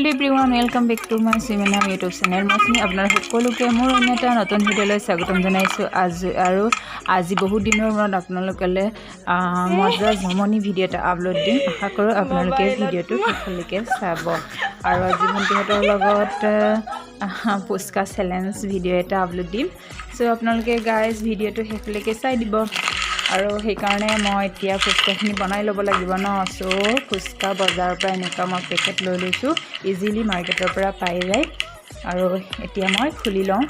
Hello everyone welcome back to my cinema YouTube channel मैं अपना सकलोके मोर अन्य एटा नतुन भिडिओ स्वागतम जनाइছো आज बहुत दिनर मूरत आपनालोकले मजा जमनी भिडिओ एटा आपलोड दिम आशा करो आपनालोके भिडिओটো शेषলৈকে চাব আৰু আজি ভন্টিহঁতৰ লগত পুস্কা চ্যালেঞ্জ ভিডিও এটা আপলোড দিম সো আপোনালোকে গাইজ ভিডিওটো শেষলৈকে চাই দিব আৰু সেই কাৰণে মই এতিয়া ফুচকাখিনি বনাই ল'ব লাগিব ন সো ফুচকা বজাৰৰ পৰা এনেকা মই পেকেট লৈ লৈছো ইজিলি মাৰ্কেটৰ পৰা পাই যায় আৰু এতিয়া মই খুলি লওঁ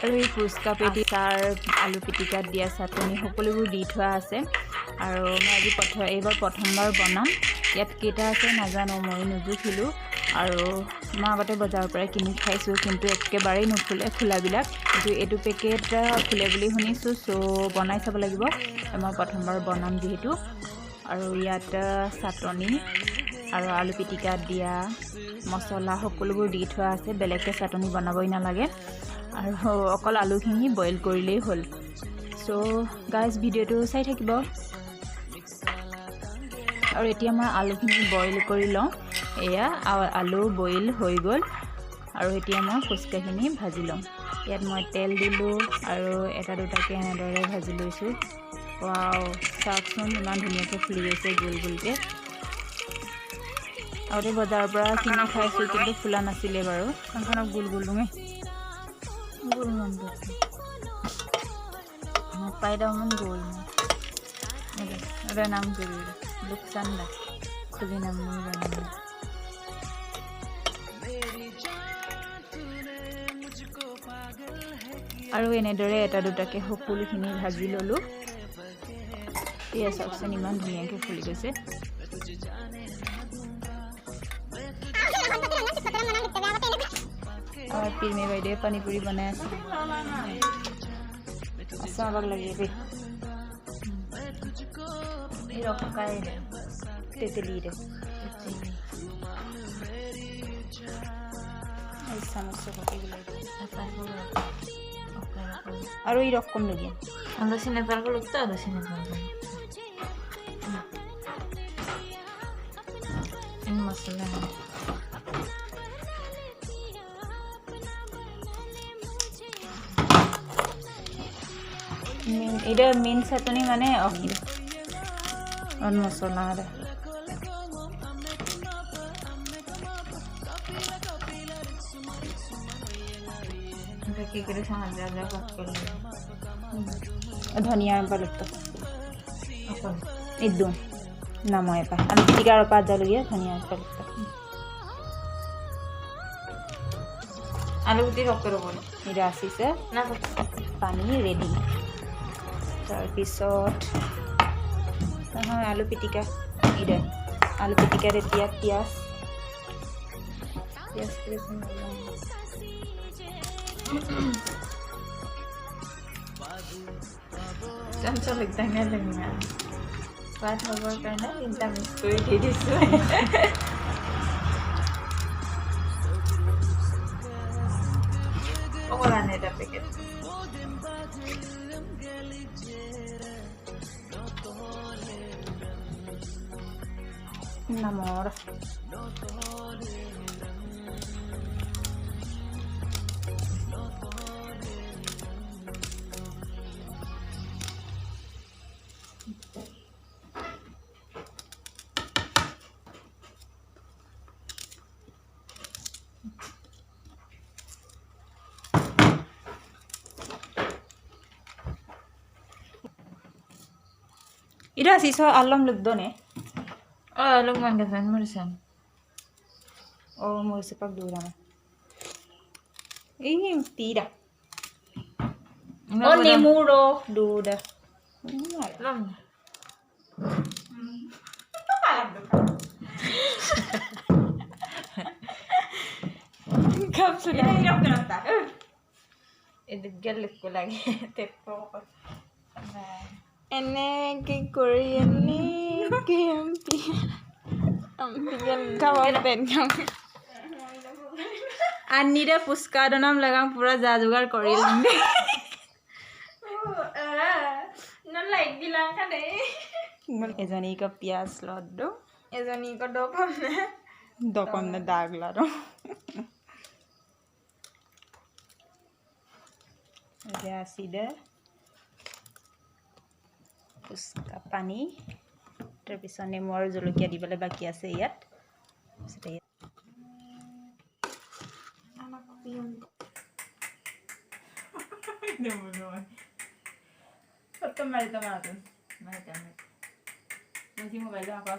আৰু এই ফুচকা পেটি তাৰ আলু পিটিকাত দিয়া চাটনি সকলোবোৰ দি থোৱা আছে আৰু মই আজি এইবাৰ প্ৰথমবাৰ বনাম ইয়াত কেইটা আছে নাজানো মই নুজুখিলো আৰু মই আগতে বজাৰৰ পৰা কিনি খাইছো কিন্তু একেবাৰেই নুখুলে খোলাবিলাক কিন্তু এইটো পেকেট খুলে বুলি শুনিছো সো বনাই চাব লাগিব মই প্ৰথমবাৰ বনাম যেহেতু আৰু ইয়াত চাটনি আৰু আলু পিটিকাত দিয়া মছলা সকলোবোৰ দি থোৱা আছে বেলেগকে চাটনি বনাবই নালাগে আৰু অকল আলুখিনি বইল কৰিলেই হ'ল সো গাইজ ভিডিওটো চাই থাকিব আৰু এতিয়া মই আলুখিনি বইল কৰি লওঁ এয়া আলু বইল হৈ গ'ল আৰু এতিয়া মই ফুচকাখিনি ভাজি লওঁ ইয়াত মই তেল দিলোঁ আৰু এটা দুটাকে এনেদৰে ভাজি লৈছোঁ ওৱাও চাওকচোন ইমান ধুনীয়াকৈ ফুলি গৈছে গোল গোলকৈ আগতে বজাৰৰ পৰা কিনি খাইছোঁ কিন্তু ফুলা নাছিলে বাৰু কাণখনক গোল গোল লওঁ গোল মন পাইদামান গোল নাম জৰুৰী লোকচান নাই খুলি নাম জানো আৰু এনেদৰে এটা দুটাকে সকলোখিনি ভাজি ল'লোঁ এয়া চাওকচোন ইমান ধুনীয়াকৈ ফুলি গৈছে আৰু পিৰমে বাইদেৱে পানী পুৰি বনাই আছে চাবক লাগে দেই এই ৰকাই তেতেলি দে এই চামুচে কাটিবলৈ আৰু এই রকম লাগে আমরা সিনে পারবো লোক তো আমরা সিনে পারবো এই মশলা এটা মেন চাটনি মানে অহিল আর মশলা আর কি করে সাহায্য ধনিয়া পালকটো একদম নাময় পা আমি পিটিকাৰ পৰা জলকীয়া ধনিয়া পালকটো আলু গুটি ৰখে ৰ'ব এটা আছে না পানী ৰেডি তাৰপিছত নহয় আলু পিটিকা এটা আলু পিটিকাৰ এতিয়া পিঁয়াজ Cancel ligtangnya dengan buat hobor karena minta miskui di sini. Orang ada paket. Namor. Ida sisa alam legdo ne. Oh, lugman kasan murisan. Oh, mau sepak dulu nama. Ini tidak. Oh, nemuro duda. Lam. Kamu sudah hidup kenapa? Itu gelap ko lagi tepo. Ene ke Korean ni ke ampian kawan pen kamu. Anida fuska donam lagang pura jajugar Korean ni. Non like bilang kan deh. Ezani ka pias lodo. এজনী কো দকম দকমনে দাগলা তো এতিয়া আছিলে ফুচকা পানী তাৰপিছত নেমু আৰু জলকীয়া দিবলৈ বাকী আছে ইয়াত মোবাইল আকৌ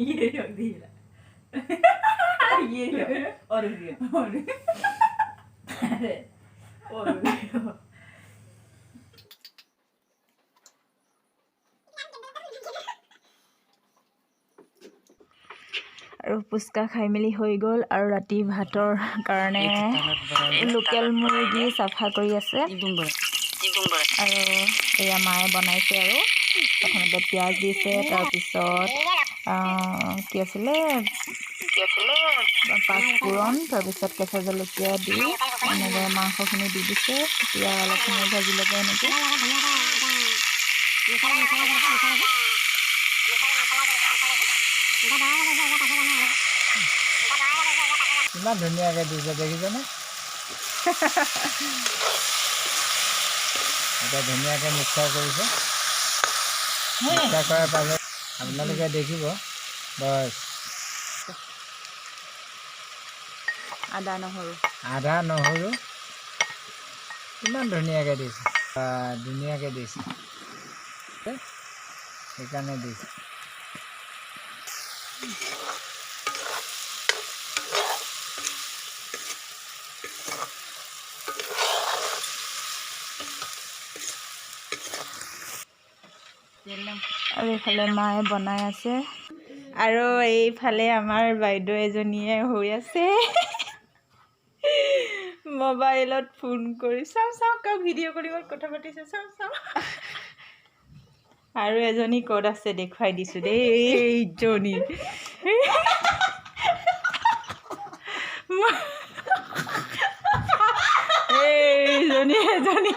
ये रख दिला ये और अरे और আৰু ফুচকা খাই মেলি হৈ গ'ল আৰু ৰাতি ভাতৰ কাৰণে লোকেল মুৰ্গী চাফা কৰি আছে আৰু এয়া মায়ে বনাইছে আৰু প্ৰথমতে পিঁয়াজ দিছে তাৰপিছত কি আছিলে পাঁচফোৰণ তাৰপিছত কেঁচা জলকীয়া দি এনেদৰে মাংসখিনি দি দিছে এতিয়া অলপ সময় ভাজি ল'ব এনেকৈ ইমান ধুনীয়াকৈ দিছে দেখিছেনে এতিয়া ধুনীয়াকৈ মিক্সাৰ কৰিছে মিক্সাৰ কৰাৰ পাছত আপোনালোকে দেখিব বছ আদা নহৰু ইমান ধুনীয়াকৈ দিছে ধুনীয়াকৈ দিছে সেইকাৰণে দিছে আৰু এইফালে মায়ে বনাই আছে আৰু এইফালে আমাৰ বাইদেউ এজনীয়ে হৈ আছে মোবাইলত ফোন কৰি চাওঁ ভিডিঅ' কলিঙত কথা পাতিছে চাওঁ আৰু এজনী ক'ত আছে দেখুৱাই দিছোঁ দেই এইজনী এজনী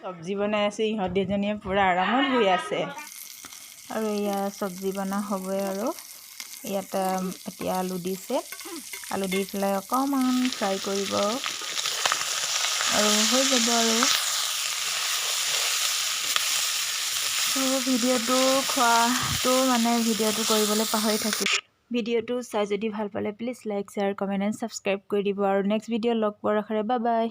চব্জি বনাই আছে ইহঁত দুজনীয়ে পূৰা আৰামত শুই আছে আৰু এয়া চব্জি বনা হ'বই আৰু ইয়াত এতিয়া আলু দিছে আলু দি পেলাই অকণমান ফ্ৰাই কৰিব আৰু হৈ যাব আৰু ভিডিঅ'টো খোৱাটো ভিডিঅ'টো কৰিবলৈ পাহৰি থাকিলোঁ ভিডিঅ'টো চাই যদি ভাল পালে please like share comment and subscribe কৰি দিব আৰু নেক্সট ভিডিঅ' লগ পোৱাৰ আশাৰে বাই বাই